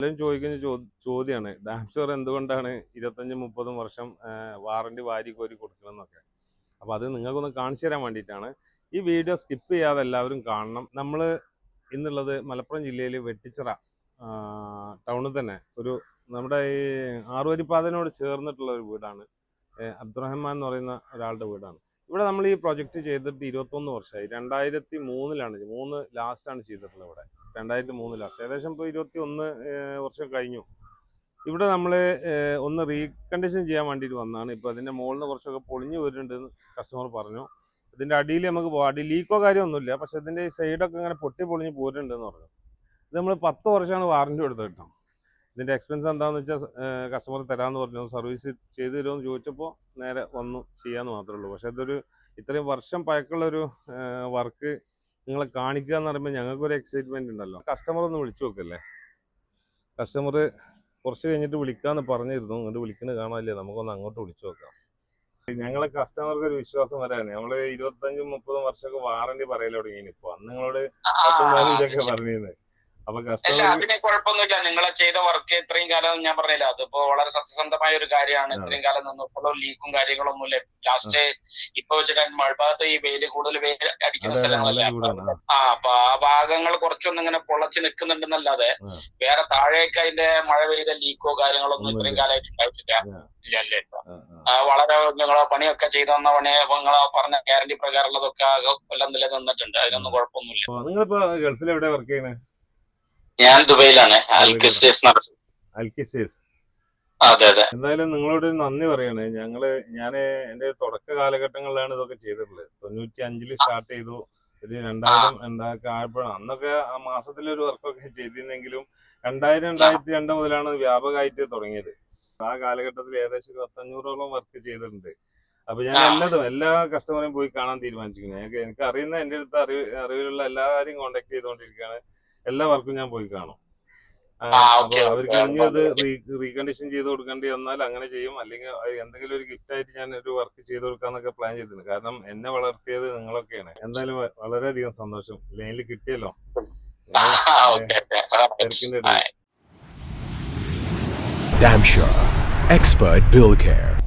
എല്ലാവരും ചോദിക്കുന്ന ചോദ്യമാണ് ഡാംഷോർ എന്തുകൊണ്ടാണ് 25-30 വർഷം വാറണ്ടി വാരി കോരി കൊടുക്കണമെന്നൊക്കെ. അപ്പോൾ അത് നിങ്ങൾക്കൊന്ന് കാണിച്ചു തരാൻ വേണ്ടിയിട്ടാണ്. ഈ വീഡിയോ സ്കിപ്പ് ചെയ്യാതെ എല്ലാവരും കാണണം. നമ്മൾ ഇന്നുള്ളത് മലപ്പുറം ജില്ലയിൽ വെട്ടിച്ചിറ ടൗണിൽ തന്നെ ഒരു നമ്മുടെ ഈ ആറുവരിപ്പാതനോട് ചേർന്നിട്ടുള്ള ഒരു വീടാണ്. അബ്ദുറഹ്മാൻ എന്ന് പറയുന്ന ഒരാളുടെ വീടാണ്. ഇവിടെ നമ്മൾ ഈ പ്രൊജക്റ്റ് ചെയ്തിട്ട് 21 വർഷമായി. 2003 ലാസ്റ്റാണ് ചെയ്തിട്ടുള്ളത്. ഇവിടെ 2003 ലാസ്റ്റ്, ഏകദേശം ഇപ്പോൾ 21 വർഷം കഴിഞ്ഞു. ഇവിടെ നമ്മൾ ഒന്ന് റീകണ്ടീഷൻ ചെയ്യാൻ വേണ്ടിയിട്ട് വന്നതാണ്. ഇപ്പോൾ അതിൻ്റെ മുകളിൽ നിന്ന് കുറച്ചൊക്കെ പൊളിഞ്ഞു വരുന്നുണ്ടെന്ന് കസ്റ്റമർ പറഞ്ഞു. ഇതിൻ്റെ അടിയിൽ നമുക്ക് പോകാം. അടി ലീക്കോ കാര്യമൊന്നുമില്ല, പക്ഷെ ഇതിൻ്റെ ഈ സൈഡൊക്കെ ഇങ്ങനെ പൊട്ടി പൊളിഞ്ഞ് പോരുന്നുണ്ടെന്ന് പറഞ്ഞു. ഇത് നമ്മൾ 10 വർഷമാണ് വാറണ്ടി എടുത്തത് കേട്ടോ. ഇതിൻ്റെ എക്സ്പെൻസ് എന്താണെന്ന് വെച്ചാൽ കസ്റ്റമർ തരാമെന്ന് പറഞ്ഞു. സർവീസ് ചെയ്തു തരുമെന്ന് ചോദിച്ചപ്പോൾ നേരെ വന്നു ചെയ്യാമെന്ന് മാത്രമേ ഉള്ളൂ. പക്ഷെ ഇതൊരു ഇത്രയും വർഷം പഴക്കമുള്ളൊരു വർക്ക് നിങ്ങളെ കാണിക്കുക എന്ന് പറയുമ്പോൾ ഞങ്ങൾക്കൊരു എക്സൈറ്റ്മെൻറ്റ് ഉണ്ടല്ലോ. കസ്റ്റമർ ഒന്ന് വിളിച്ചു നോക്കല്ലേ. കസ്റ്റമർ കുറച്ച് കഴിഞ്ഞിട്ട് വിളിക്കാമെന്ന് പറഞ്ഞിരുന്നു. ഇങ്ങോട്ട് വിളിക്കുന്നത് കാണാനില്ലേ, നമുക്കൊന്ന് അങ്ങോട്ട് വിളിച്ചു നോക്കാം. ഞങ്ങളെ കസ്റ്റമർക്ക് ഒരു വിശ്വാസം വരാണ്. നമ്മൾ 25-30 വർഷമൊക്കെ വാറണ്ടി പറയൽ തുടങ്ങി. ഇപ്പോൾ അന്ന് നിങ്ങളോട് 14 പറഞ്ഞിരുന്നത്. അപ്പൊ അതിന് കുഴപ്പമൊന്നുമില്ല. നിങ്ങളെ ചെയ്ത വർക്ക് ഇത്രയും കാലം ഞാൻ പറഞ്ഞില്ല, അതിപ്പോ വളരെ സത്യസന്ധമായ ഒരു കാര്യമാണ്. ഇത്രയും കാലം നിന്നപ്പോഴും ലീക്കും കാര്യങ്ങളൊന്നുമില്ല. ലാസ്റ്റ് ഇപ്പൊ വെച്ചിട്ട് മഴഭാഗത്ത് ഈ വെയില് കൂടുതൽ വെയിൽ അടിക്കുന്ന സ്ഥലങ്ങളല്ല. അപ്പൊ ആ ഭാഗങ്ങൾ കുറച്ചൊന്നും ഇങ്ങനെ പൊള്ളച്ച് നിൽക്കുന്നുണ്ടെന്നല്ലാതെ വേറെ താഴേക്ക് അതിന്റെ മഴ പെയ്ത ലീക്കോ കാര്യങ്ങളൊന്നും ഇത്രയും കാലമായിട്ട് ഉണ്ടായിട്ടില്ല. ഇല്ലല്ലേ, വളരെ നിങ്ങളെ പണിയൊക്കെ ചെയ്തു വന്ന പണി നിങ്ങളെ പറഞ്ഞ ഗ്യാരണ്ടി പ്രകാരമുള്ളതൊക്കെ എല്ലാം നിലനിന്നിട്ടുണ്ട്. അതിനൊന്നും കുഴപ്പമൊന്നുമില്ല. നിങ്ങളിപ്പോ ഗൾഫിൽ എവിടെ വർക്ക് ചെയ്യുന്നത്? ഞാൻ ദുബൈയിലാണ്. അതെ അതെ. എന്തായാലും നിങ്ങളോട് നന്ദി പറയണേ. ഞാൻ എന്റെ തുടക്ക കാലഘട്ടങ്ങളിലാണ് ഇതൊക്കെ ചെയ്തിട്ടുള്ളത്. 95 സ്റ്റാർട്ട് ചെയ്തു. ഒരു 2000 ആയപ്പോഴാണ്. അന്നൊക്കെ ആ മാസത്തിലൊരു വർക്കൊക്കെ ചെയ്തിരുന്നെങ്കിലും 2000-2002 മുതലാണ് വ്യാപകമായിട്ട് തുടങ്ങിയത്. ആ കാലഘട്ടത്തിൽ ഏകദേശം 2500ഓളം വർക്ക് ചെയ്തിട്ടുണ്ട്. അപ്പൊ ഞാൻ എല്ലാ കസ്റ്റമറെയും പോയി കാണാൻ തീരുമാനിച്ചിരിക്കുന്നത്. എനിക്ക് അറിയുന്ന എന്റെ അടുത്ത് അറിവിലുള്ള എല്ലാവരെയും കോണ്ടാക്ട് ചെയ്തുകൊണ്ടിരിക്കുകയാണ്. എല്ലാ വർക്കും ഞാൻ പോയി കാണും. അപ്പൊ അവർക്ക് ഇനി അത് റീകണ്ടീഷൻ ചെയ്ത് കൊടുക്കേണ്ടി വന്നാൽ അങ്ങനെ ചെയ്യും. അല്ലെങ്കിൽ എന്തെങ്കിലും ഒരു ഗിഫ്റ്റ് ആയിട്ട് ഞാൻ ഒരു വർക്ക് ചെയ്ത് കൊടുക്കാന്നൊക്കെ പ്ലാൻ ചെയ്തിട്ടുണ്ട്. കാരണം എന്നെ വളർത്തിയത് നിങ്ങളൊക്കെയാണ്. എന്തായാലും വളരെയധികം സന്തോഷം. ലൈനിൽ കിട്ടിയല്ലോ. Damshore Expert Bill Care.